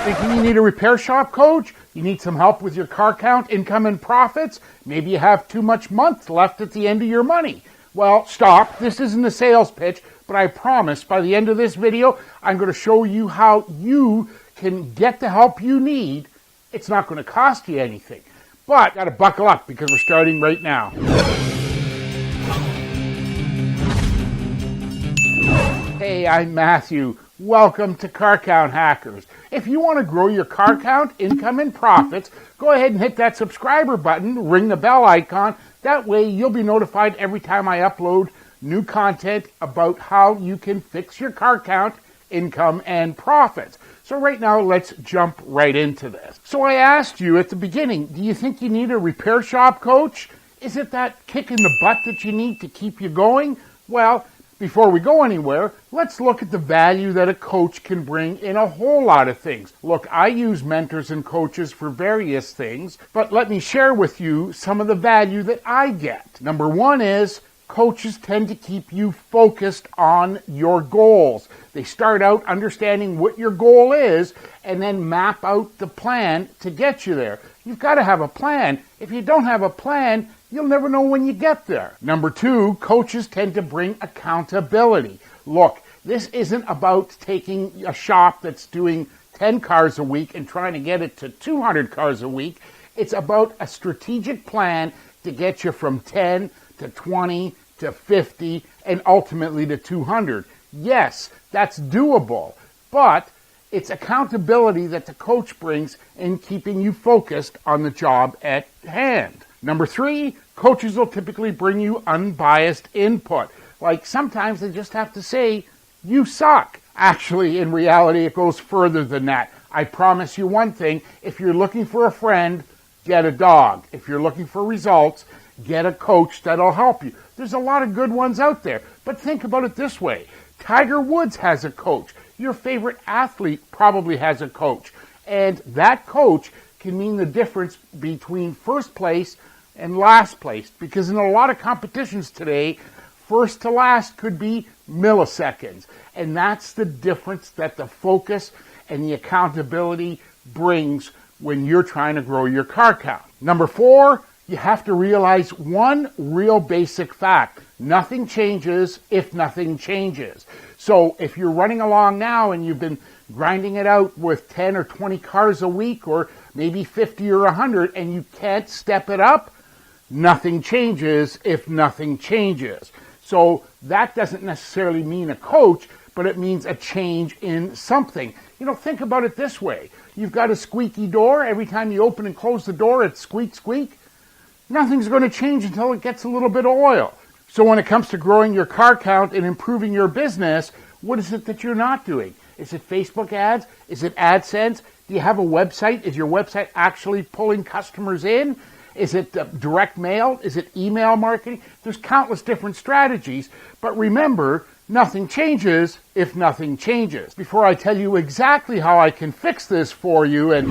Thinking you need a repair shop coach? You need some help with your car count, income, and profits? Maybe you have too much month left at the end of your money. Well, stop. This isn't a sales pitch, but I promise by the end of this video, I'm going to show you how you can get the help you need. It's not going to cost you anything. But you got to buckle up because we're starting right now. Hey, I'm Matthew. Welcome to Car Count Hackers. If you want to grow your car count, income, and profits, go ahead and hit that subscriber button, ring the bell icon. That way you'll be notified every time I upload new content about how you can fix your car count, income, and profits. So right now, let's jump right into this. So I asked you at the beginning, do you think you need a repair shop coach? Is it that kick in the butt that you need to keep you going? Well, before we go anywhere, let's look at the value that a coach can bring in a whole lot of things. Look, I use mentors and coaches for various things, but let me share with you some of the value that I get. Number one is coaches tend to keep you focused on your goals. They start out understanding what your goal is and then map out the plan to get you there. You've got to have a plan. If you don't have a plan, you'll never know when you get there. Number two, coaches tend to bring accountability. Look, this isn't about taking a shop that's doing 10 cars a week and trying to get it to 200 cars a week. It's about a strategic plan to get you from 10 to 20 to 50 and ultimately to 200. Yes, that's doable, but it's accountability that the coach brings in keeping you focused on the job at hand. Number three, coaches will typically bring you unbiased input. Like sometimes they just have to say, you suck. Actually, in reality, it goes further than that. I promise you one thing, if you're looking for a friend, get a dog. If you're looking for results, get a coach that'll help you. There's a lot of good ones out there, but think about it this way. Tiger Woods has a coach. Your favorite athlete probably has a coach. And that coach can mean the difference between first place and last place. Because in a lot of competitions today, first to last could be milliseconds. And that's the difference that the focus and the accountability brings when you're trying to grow your car count. Number four, you have to realize one real basic fact. Nothing changes if nothing changes. So if you're running along now and you've been grinding it out with 10 or 20 cars a week or maybe 50 or 100 and you can't step it up, nothing changes if nothing changes. So that doesn't necessarily mean a coach, but it means a change in something. You know, think about it this way. You've got a squeaky door. Every time you open and close the door, it's squeak, squeak. Nothing's going to change until it gets a little bit of oil. So when it comes to growing your car count and improving your business, what is it that you're not doing? Is it Facebook ads? Is it AdSense? Do you have a website? Is your website actually pulling customers in? Is it direct mail? Is it email marketing? There's countless different strategies, but remember, nothing changes if nothing changes. Before I tell you exactly how I can fix this for you and,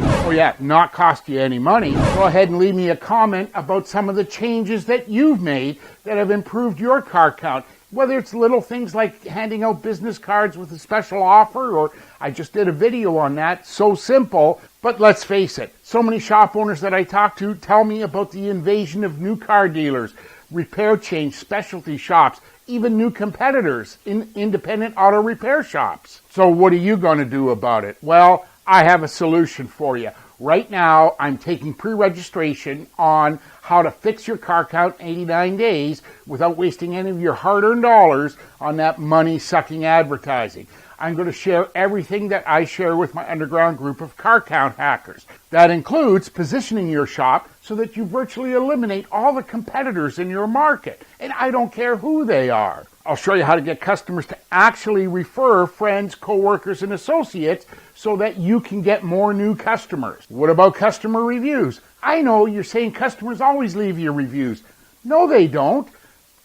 not cost you any money, go ahead and leave me a comment about some of the changes that you've made that have improved your car count. Whether it's little things like handing out business cards with a special offer, or I just did a video on that, so simple. But let's face it, so many shop owners that I talk to tell me about the invasion of new car dealers, repair chains, specialty shops, even new competitors in independent auto repair shops. So what are you going to do about it? Well, I have a solution for you. Right now, I'm taking pre-registration on how to fix your car count in 89 days without wasting any of your hard-earned dollars on that money-sucking advertising. I'm going to share everything that I share with my underground group of car count hackers. That includes positioning your shop so that you virtually eliminate all the competitors in your market. And I don't care who they are. I'll show you how to get customers to actually refer friends, coworkers, and associates so that you can get more new customers. What about customer reviews? I know you're saying customers always leave you reviews. No, they don't.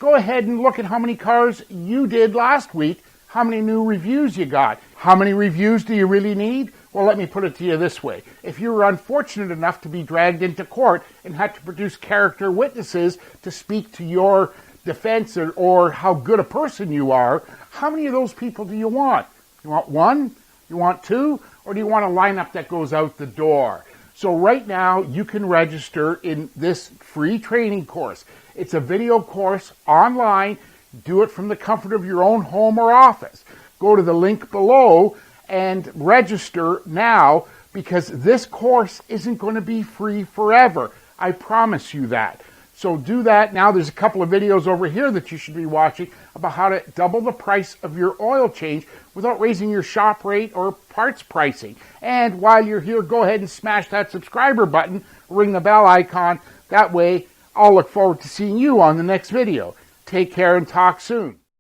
Go ahead and look at how many cars you did last week, how many new reviews you got. How many reviews do you really need? Well, let me put it to you this way. If you were unfortunate enough to be dragged into court and had to produce character witnesses to speak to your defense or how good a person you are, how many of those people do you want? You want one? You want two? or do you want a lineup that goes out the door? So right now, you can register in this free training course. It's a video course online. Do it from the comfort of your own home or office. Go to the link below and register now, because this course isn't going to be free forever. I promise you that. So do that now. There's a couple of videos over here that you should be watching about how to double the price of your oil change without raising your shop rate or parts pricing. And while you're here, go ahead and smash that subscriber button, ring the bell icon. That way, I'll look forward to seeing you on the next video. Take care and talk soon.